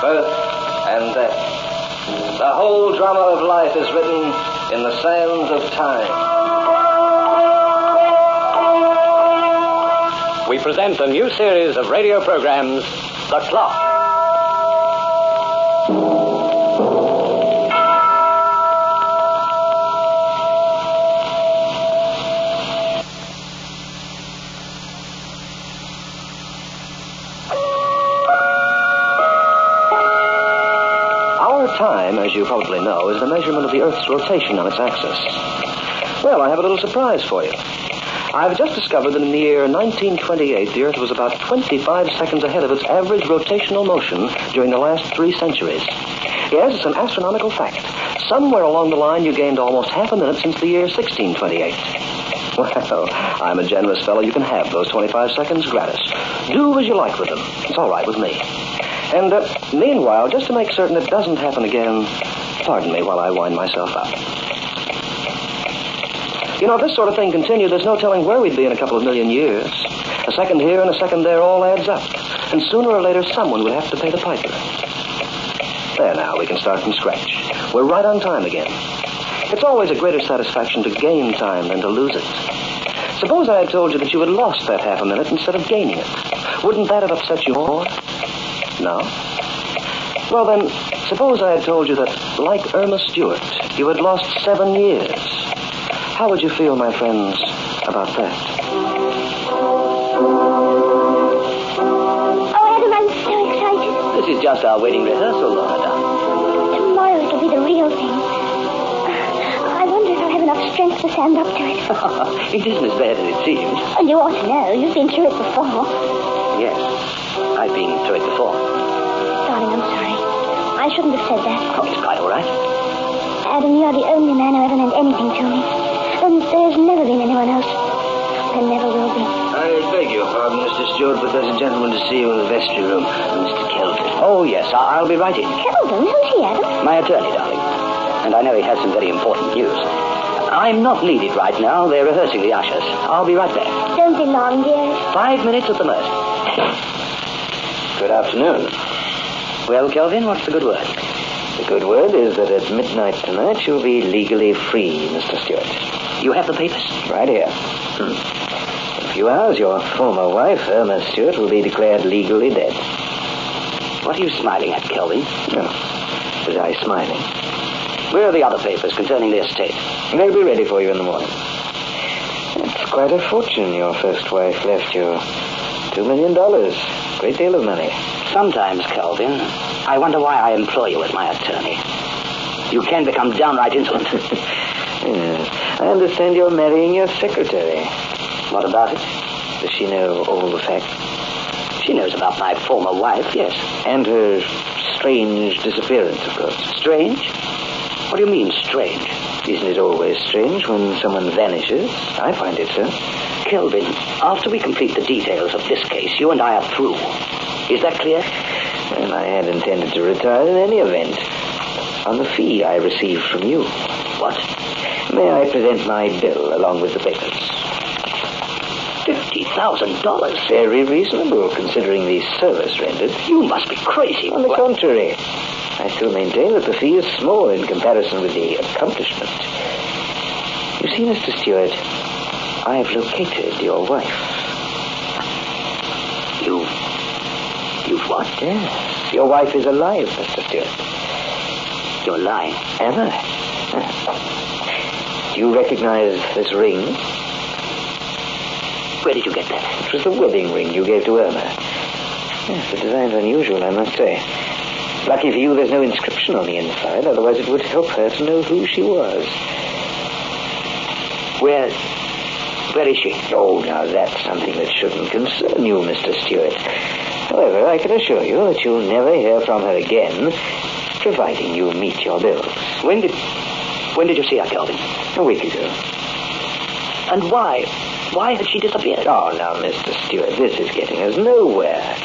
birth and death. The whole drama of life is written in the sands of time. We present a new series of radio programs, The Clock. Time, as you probably know, is the measurement of the Earth's rotation on its axis. Well, I have a little surprise for you. I've just discovered that in the year 1928, the Earth was about 25 seconds ahead of its average rotational motion during the last 3 centuries. Yes, it's an astronomical fact. Somewhere along the line, you gained almost half a minute since the year 1628. Well, I'm a generous fellow. You can have those 25 seconds gratis. Do as you like with them. It's all right with me. And meanwhile, just to make certain it doesn't happen again, pardon me while I wind myself up. You know, if this sort of thing continued, there's no telling where we'd be in a couple of million years. A second here and a second there all adds up. And sooner or later, someone would have to pay the piper. There now, we can start from scratch. We're right on time again. It's always a greater satisfaction to gain time than to lose it. Suppose I had told you that you had lost that half a minute instead of gaining it. Wouldn't that have upset you more? No? Well, then, suppose I had told you that, like Irma Stewart, you had lost 7 years. How would you feel, my friends, about that? Oh, Adam, I'm so excited. This is just our wedding rehearsal, Lorna. Tomorrow it'll be the real thing. I wonder if I'll have enough strength to stand up to it. It isn't as bad as it seems. And you ought to know. You've been through it before. Yes, I've been through it before. Darling, I'm sorry. I shouldn't have said that. Oh, it's quite all right. Adam, you're the only man who ever meant anything to me. And there's never been anyone else. There never will be. I beg your pardon, Mr. Stewart, but there's a gentleman to see you in the vestry room, Mr. Kelvin. Oh, yes, I'll be right in. Kelvin? Who's he, Adam? My attorney, darling. And I know he has some very important news. I'm not needed right now. They're rehearsing the ushers. I'll be right back. Don't be long, dear. 5 minutes at the most. Good afternoon. Well, Kelvin, what's the good word? The good word is that at midnight tonight you'll be legally free, Mr. Stewart. You have the papers? Right here. In a few hours, your former wife, Irma Stewart, will be declared legally dead. What are you smiling at, Kelvin? No. Was I smiling? Where are the other papers concerning the estate? They'll be ready for you in the morning. It's quite a fortune your first wife left you. $2 million. Great deal of money. Sometimes, Kelvin, I wonder why I employ you as my attorney. You can become downright insolent. Yes. I understand you're marrying your secretary. What about it? Does she know all the facts? She knows about my former wife, yes. And her strange disappearance, of course. Strange? What do you mean, strange? Isn't it always strange when someone vanishes? I find it so. Kelvin, after we complete the details of this case, you and I are through. Is that clear? Well, I had intended to retire in any event. On the fee I received from you. What? May I present my bill along with the papers? $50,000? Very reasonable, considering the service rendered. You must be crazy. On the contrary, I still maintain that the fee is small in comparison with the accomplishment. You see, Mr. Stewart, I've located your wife. You've what? Yes. Your wife is alive, Mr. Stewart. You're lying. Am I? Do you recognize this ring? Where did you get that? It was the wedding ring you gave to Irma. Yes, the design's unusual, I must say. Lucky for you, there's no inscription on the inside, otherwise it would help her to know who she was. Where is she? Oh, now that's something that shouldn't concern you, Mr. Stewart. However, I can assure you that you'll never hear from her again, providing you meet your bills. When did you see her, Kelvin? A week ago. And why? Why had she disappeared? Oh, now, Mr. Stewart, this is getting us nowhere.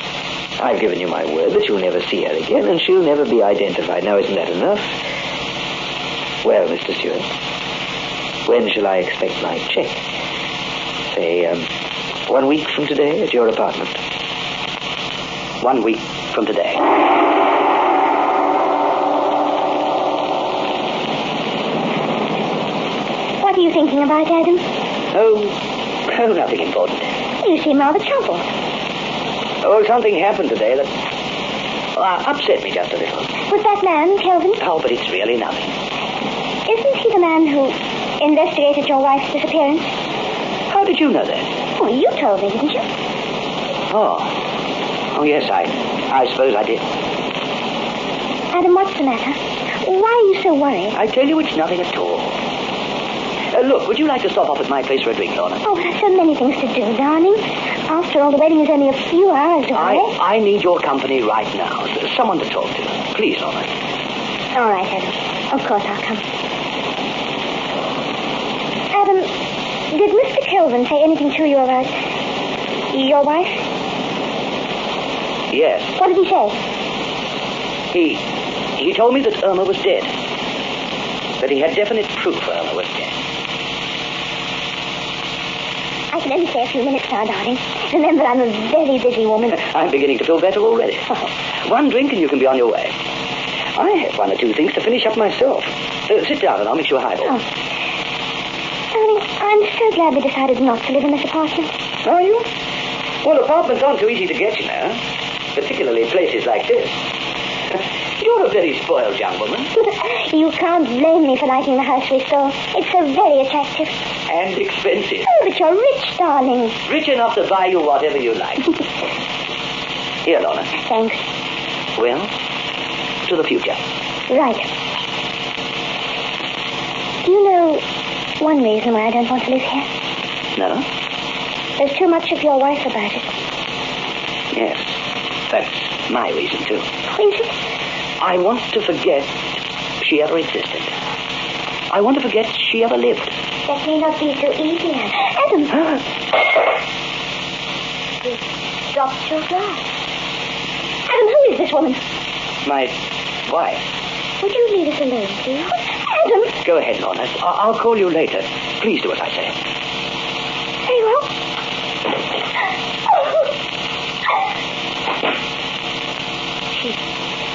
I've given you my word that you'll never see her again, and she'll never be identified. Now, isn't that enough? Well, Mr. Stewart, when shall I expect my check? Say, 1 week from today at your apartment. 1 week from today. thinking about, Adam? Oh, nothing important. You seem rather troubled. Oh, something happened today that upset me just a little. Was that man, Kelvin? Oh, but it's really nothing. Isn't he the man who investigated your wife's disappearance? How did you know that? Oh, you told me, didn't you? Oh, yes, I suppose I did. Adam, what's the matter? Why are you so worried? I tell you, it's nothing at all. Look, would you like to stop off at my place for a drink, Lorna? Oh, there's so many things to do, darling. After all, the wedding is only a few hours away. I need your company right now. Someone to talk to. Please, Lorna. All right, Adam. Of course I'll come. Adam, did Mr. Kelvin say anything to you about your wife? Yes. What did he say? He told me that Irma was dead. That he had definite proof Irma was dead. I can only stay a few minutes now, darling. Remember, I'm a very busy woman. I'm beginning to feel better already. One drink and you can be on your way. I have one or two things to finish up myself. Sit down and I'll mix you a highball. Oh. Darling, I'm so glad we decided not to live in this apartment. Are you? Well, apartments aren't so easy to get, you know. Particularly places like this. You're a very spoiled young woman. You can't blame me for liking the house we saw. It's so very attractive. And expensive. Oh, but you're rich, darling. Rich enough to buy you whatever you like. Here, Lorna. Thanks. Well, to the future. Right. Do you know one reason why I don't want to live here? No? There's too much of your wife about it. Yes. That's my reason, too. Is it? I want to forget she ever existed. I want to forget she ever lived. That may not be so easy, Adam. You dropped your glass. Adam, who is this woman? My wife. Would you leave us alone, please? Adam! Go ahead, Lorna. I'll call you later. Please do as I say. Very well. She's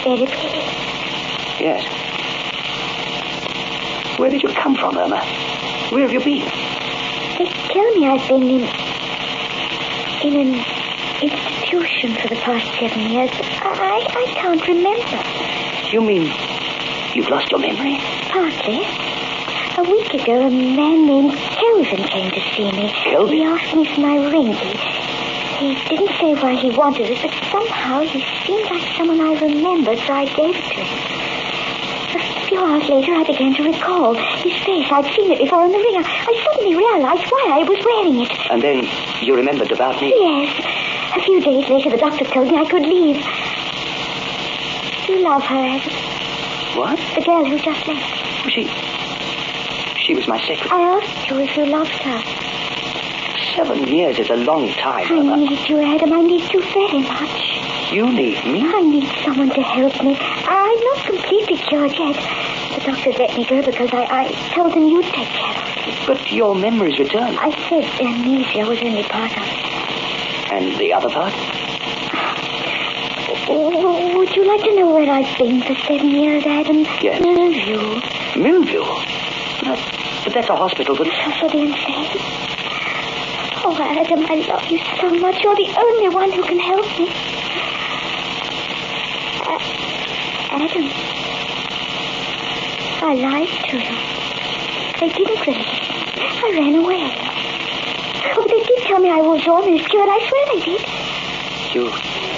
very pretty. Yes. Where did you come from, Irma? Where have you been? They tell me I've been in an institution for the past 7 years, but I can't remember. You mean you've lost your memory? Partly. A week ago, a man named Kelvin came to see me. Kelvin? He asked me for my ring. He didn't say why he wanted it, but somehow he seemed like someone I remembered, so I gave it to him. A few hours later, I began to recall his face. I'd seen it before in the ring. I suddenly realized why I was wearing it. And then you remembered about me? Yes. A few days later, the doctor told me I could leave. Do you love her, Adam? What? The girl who just left. She was my secretary. I asked you if you loved her. 7 years is a long time, I Irma. need you, Adam. I need you very much. You need me? I need someone to help me. I'm not completely cured yet. The doctors let me go because I told them you'd take care of me. But your memory's returned. I said amnesia was only part of it. And the other part? Would you like to know where I've been for 7 years, Adam? Yes. Millview. Millview? But that's a hospital for... For the insane. Oh, Adam, I love you so much. You're the only one who can help me. Adam, I lied to them. They didn't really. I ran away. Oh, they did tell me I was almost cured. I swear they did.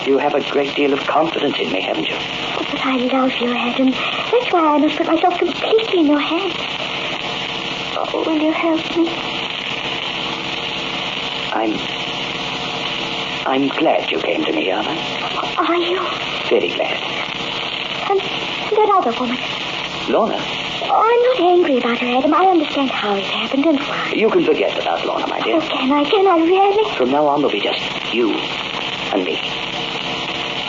You have a great deal of confidence in me, haven't you? Oh, but I love you, Adam. That's why I must put myself completely in your hands. Oh, will you help me? I'm glad you came to me, Irma. Are you? Very glad. And that other woman. Lorna? Oh, I'm not angry about her, Adam. I understand how it happened and why. You can forget about Lorna, my dear. Oh, can I really? From now on, there'll be just you and me.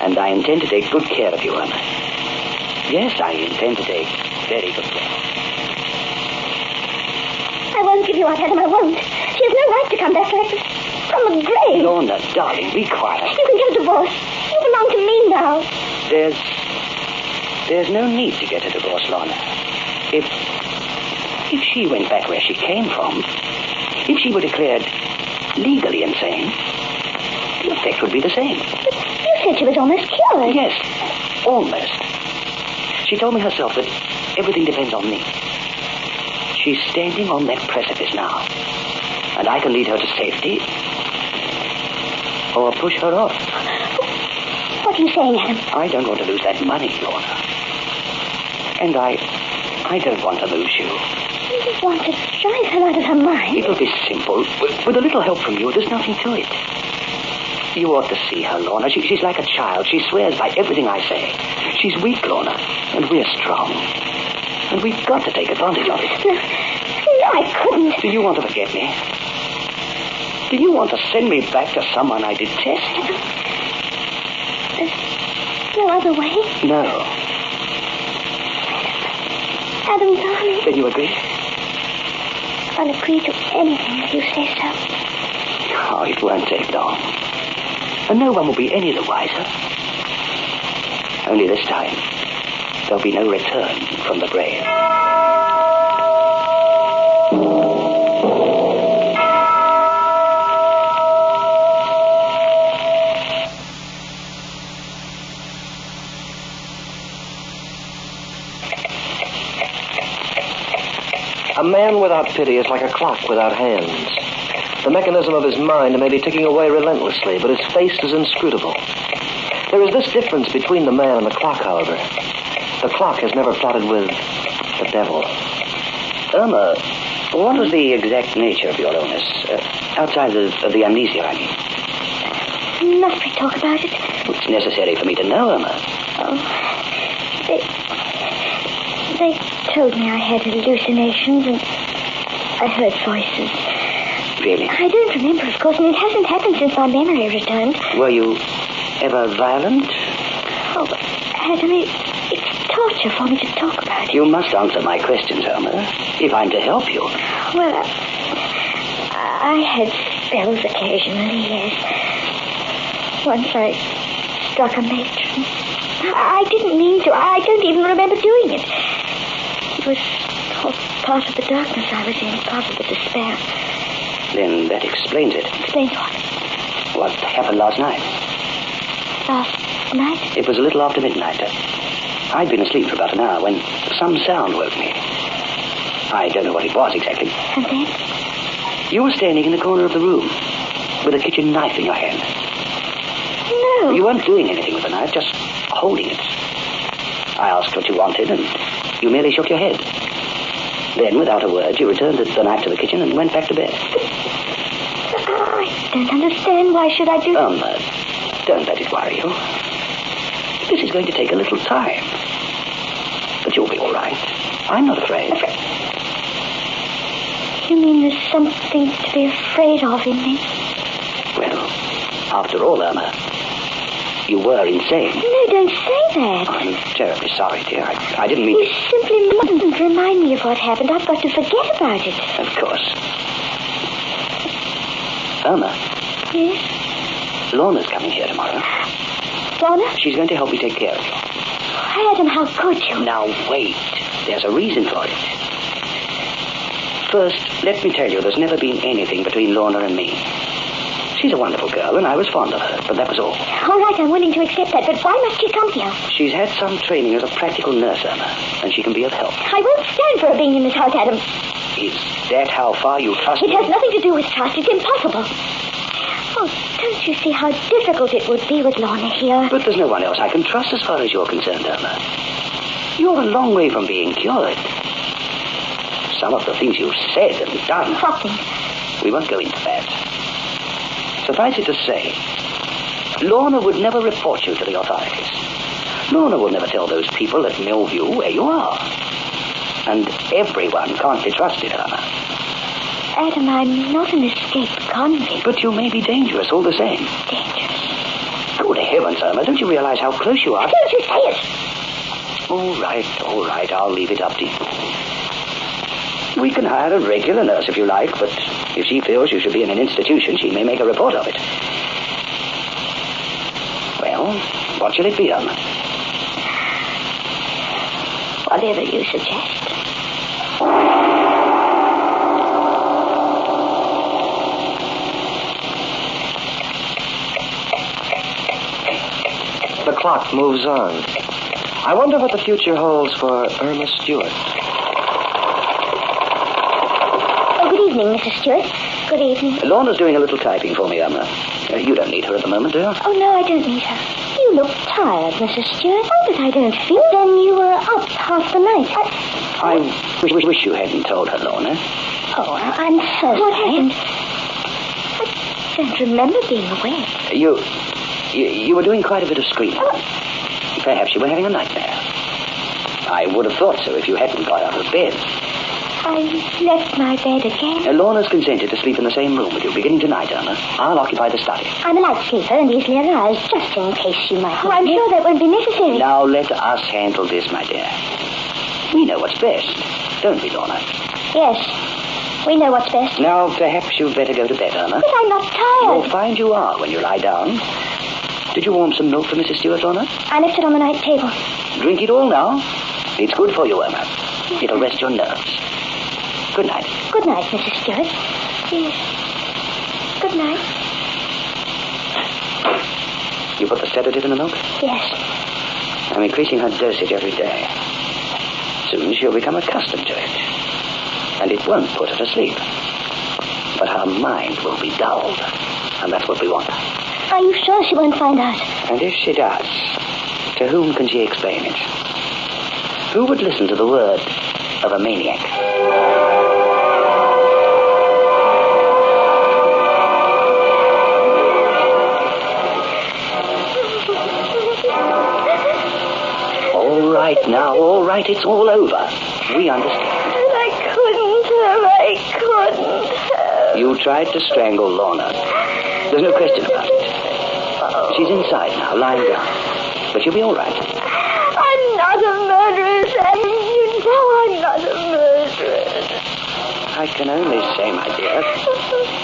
And I intend to take good care of you, Irma. Yes, I intend to take very good care. I won't give you up, Adam. I won't. She has no right to come back like this. From the grave. Lorna, darling, be quiet. You can get a divorce. You belong to me now. There's no need to get a divorce, Lorna. If she went back where she came from, if she were declared legally insane, the effect would be the same. But you said she was almost cured. Yes, almost. She told me herself that everything depends on me. She's standing on that precipice now, and I can lead her to safety or push her off. What are you saying, Adam? I don't want to lose that money, Lorna. And I don't want to lose you. You want to drive her out of her mind? It'll be simple. With a little help from you, there's nothing to it. You ought to see her, Lorna. She's like a child. She swears by everything I say. She's weak, Lorna, and we're strong. And we've got to take advantage of it. No, I couldn't. Do you want to forget me? Do you want to send me back to someone I detest? There's no other way. No. Adam, darling. Then you agree? I'll agree to anything if you say so. Oh, it won't take long. And no one will be any the wiser. Only this time, there'll be no return from the grave. A man without pity is like a clock without hands. The mechanism of his mind may be ticking away relentlessly, but his face is inscrutable. There is this difference between the man and the clock, however. The clock has never plotted with the devil. Irma, what was the exact nature of your illness? Outside of the amnesia, I mean. Must we talk about it? It's necessary for me to know, Irma. Oh, they told me I had hallucinations and I heard voices. Really? I don't remember, of course, and it hasn't happened since my memory returned. Were you ever violent? Oh, Adam, it's torture for me to talk about it. You must answer my questions, Irma, if I'm to help you. Well, I had spells occasionally, yes. Once I struck a matron. I didn't mean to. I don't even remember doing it. It was all part of the darkness I was in, part of the despair. Then that explains it. Explains what? What happened last night? Last night? It was a little after midnight. I'd been asleep for about an hour when some sound woke me. I don't know what it was exactly. And then? You were standing in the corner of the room with a kitchen knife in your hand. No. You weren't doing anything with the knife, just holding it. I asked what you wanted, and you merely shook your head. Then, without a word, you returned the knife to the kitchen and went back to bed. I don't understand. Why should I do... Don't let it worry you. This is going to take a little time. But you'll be all right. I'm not afraid. You mean there's something to be afraid of in me? Well, after all, Irma, you were insane. No, don't say that. I'm terribly sorry, dear. I didn't mean... You simply mustn't remind me of what happened. I've got to forget about it. Of course. Irma. Yes? Lorna's coming here tomorrow. Lorna? She's going to help me take care of you. Adam, how could you? Now, wait. There's a reason for it. First, let me tell you, there's never been anything between Lorna and me. She's a wonderful girl, and I was fond of her, but that was all. All right, I'm willing to accept that, but why must she come here? She's had some training as a practical nurse, Irma, and she can be of help. I won't stand for her being in this house, Adam. Is that how far you trust It me? has nothing to do with trust. It's impossible. Oh, don't you see how difficult it would be with Lorna here? But there's no one else I can trust as far as you're concerned, Irma. You're a long way from being cured. Some of the things you've said and done... What things? We won't go into that. Suffice it to say, Lorna would never report you to the authorities. Lorna will never tell those people at Millview where you are. And everyone can't be trusted, Irma. Adam, I'm not an escaped convict. But you may be dangerous all the same. Dangerous? Good heavens, Irma, don't you realize how close you are? Don't you say it! All right, I'll leave it up to you. We can hire a regular nurse if you like, but if she feels you should be in an institution, she may make a report of it. Well, what shall it be, Irma? Whatever you suggest. clock moves on. I wonder what the future holds for Irma Stewart. Oh, good evening, Mrs. Stewart. Good evening. Lorna's doing a little typing for me, Irma. You don't need her at the moment, do you? Oh, no, I don't need her. You look tired, Mrs. Stewart. Oh, but I don't feel. Then you were up half the night. I wish you hadn't told her, Lorna. Oh, I'm so What happened? I don't remember being awake. You were doing quite a bit of screaming. Perhaps you were having a nightmare. I would have thought so if you hadn't got out of bed. I left my bed again. Lorna's consented to sleep in the same room with you beginning tonight, Irma. I'll occupy the study. I'm a light sleeper and easily aroused, just in case you might... Oh, I'm sure that won't be necessary. Now let us handle this, my dear. We know what's best, don't we, Lorna? Yes, we know what's best. Now, perhaps you'd better go to bed, Irma. But I'm not tired. You'll find you are when you lie down. Did you warm some milk for Mrs. Stewart, Lorna? I left it on the night table. Drink it all now. It's good for you, Irma. It'll rest your nerves. Good night. Good night, Mrs. Stewart. Yes. Good night. You put the sedative in the milk? Yes. I'm increasing her dosage every day. Soon she'll become accustomed to it. And it won't put her to sleep. But her mind will be dulled. And that's what we want. Are you sure she won't find out? And if she does, to whom can she explain it? Who would listen to the word of a maniac? All right, it's all over. We understand. I couldn't. You tried to strangle Lorna. There's no question about it. She's inside now, lying down. But she'll be all right. I'm not a murderess, and you know I'm not a murderess. I can only say, my dear,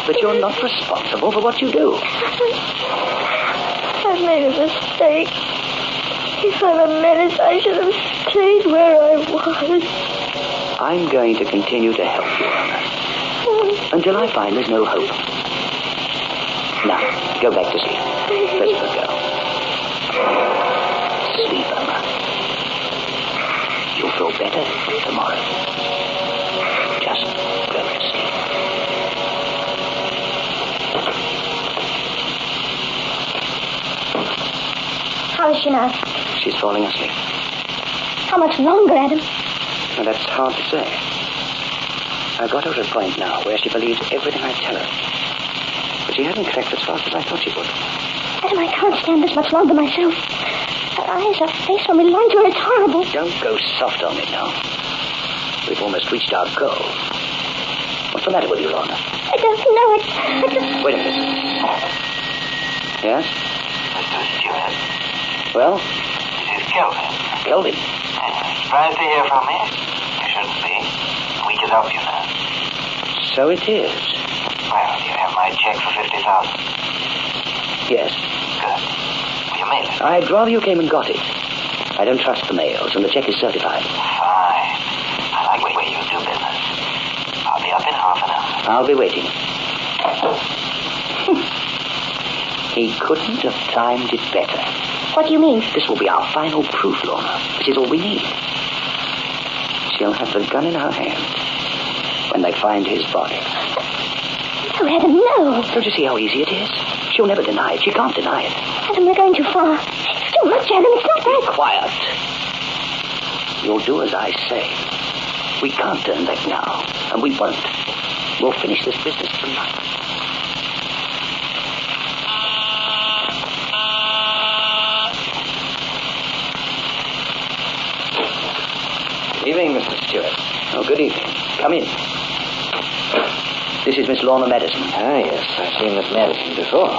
that you're not responsible for what you do. I've made a mistake. If I'm a menace, I should have stayed where I was. I'm going to continue to help you, Irma, until I find there's no hope. Now, go back to sleep. Let's go. Sleep, Irma. You'll feel better tomorrow. Just go to sleep. How is she now? She's falling asleep. How much longer, Adam? Well, that's hard to say. I've got her at a point now where she believes everything I tell her. But she hasn't cracked as fast as I thought she would. Adam, I can't stand this much longer myself. Her eyes, her face, when we lie to her, it's horrible. Don't go soft on me now. We've almost reached our goal. What's the matter with you, Lorna? I don't know. I just... Wait a minute. Yes? Mr. Stewart. Well? This is Kelvin. Kelvin? Surprised to hear from me? You shouldn't be. We can help you now. So it is. Well, you have my check for $50,000. Yes. Good. Will you mail it? I'd rather you came and got it. I don't trust the mails, and the check is certified. Fine. I like the way you do business. I'll be up in half an hour. I'll be waiting. He couldn't have timed it better. What do you mean? This will be our final proof, Lorna. This is all we need. She'll have the gun in her hand when they find his body. No, Adam, no. Don't you see how easy it is? She'll never deny it. She can't deny it. Adam, we're going too far. It's too much, Adam. It's not that. Quiet. You'll do as I say. We can't turn back now, and we won't. We'll finish this business tonight. Evening, Mr. Stewart. Oh, good evening. Come in. This is Miss Lorna Madison. Ah, yes. I've seen Miss Madison before.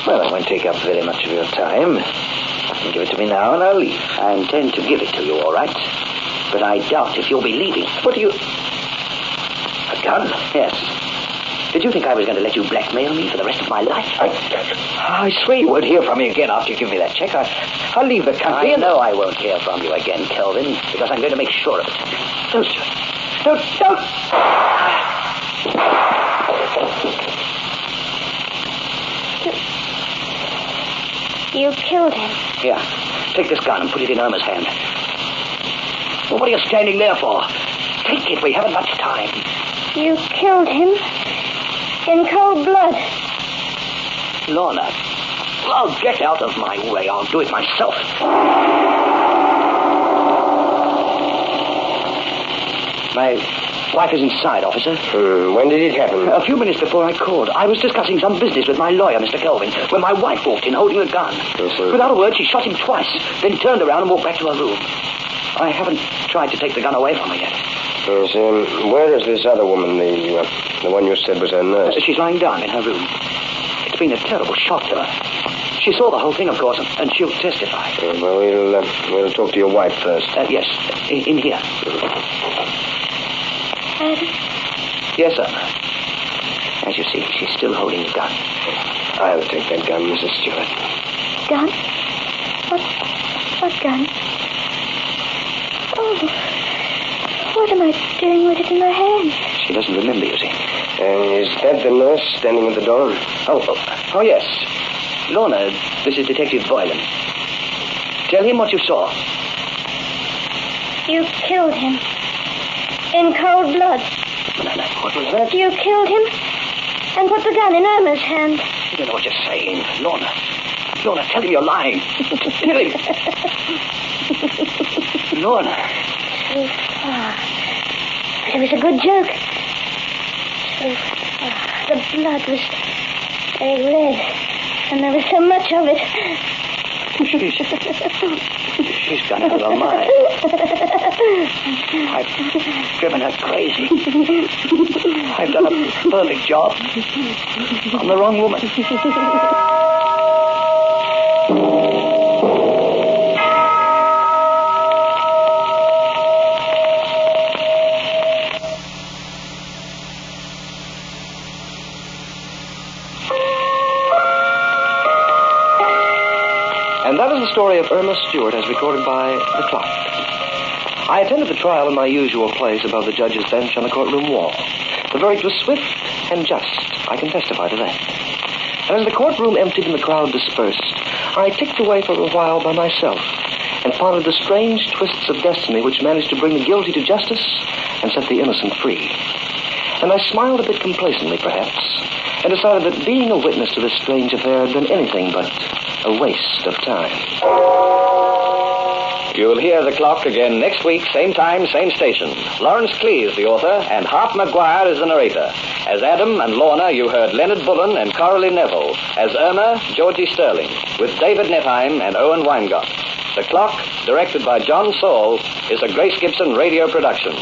Well, I won't take up very much of your time. You can give it to me now, and I'll leave. I intend to give it to you, all right. But I doubt if you'll be leaving. What do you... A gun? Yes. Did you think I was going to let you blackmail me for the rest of my life? I swear you won't hear from me again after you give me that check. I'll leave the country. I know I won't hear from you again, Kelvin, because I'm going to make sure of it. Don't. You killed him. Here, take this gun and put it in Irma's hand. Well, what are you standing there for? Take it, we haven't much time. You killed him in cold blood. Lorna, oh, get out of my way. I'll do it myself. My wife is inside, officer. When did it happen? A few minutes before I called. I was discussing some business with my lawyer, Mr. Kelvin, when my wife walked in holding a gun. Yes, sir. Without a word, she shot him twice, then turned around and walked back to her room. I haven't tried to take the gun away from her yet. Yes, where is this other woman, the one you said was her nurse? She's lying down in her room. It's been a terrible shock to her. She saw the whole thing, of course, and she'll testify. Well, we'll talk to your wife first. Yes, in here. Adam? Yes, sir. As you see, she's still holding the gun. I'll take that gun, Mrs. Stewart. Gun? What gun? Oh, what am I doing with it in my hand? She doesn't remember, you see. Is that the nurse standing at the door? Oh, yes. Lorna, this is Detective Boylan. Tell him what you saw. You killed him. In cold blood. No, what was that? You killed him and put the gun in Irma's hand. You don't know what you're saying. Lorna, tell him you're lying. Tell him. Lorna. So far. But it was a good joke. So far. The blood was very red, and there was so much of it. She's gone out of her mind. I've driven her crazy. I've done a perfect job on the wrong woman. And that is the story of Irma Stewart as recorded by The Clock. I attended the trial in my usual place above the judge's bench on the courtroom wall. The verdict was swift and just. I can testify to that. And as the courtroom emptied and the crowd dispersed, I ticked away for a while by myself and pondered the strange twists of destiny which managed to bring the guilty to justice and set the innocent free. And I smiled a bit complacently, perhaps, and decided that being a witness to this strange affair had been anything but a waste of time. You'll hear The Clock again next week, same time, same station. Lawrence Clee is the author, and Hart McGuire is the narrator. As Adam and Lorna, you heard Leonard Bullen and Coralie Neville. As Irma, Georgie Sterling, with David Netheim and Owen Weingott. The Clock, directed by John Saul, is a Grace Gibson radio production.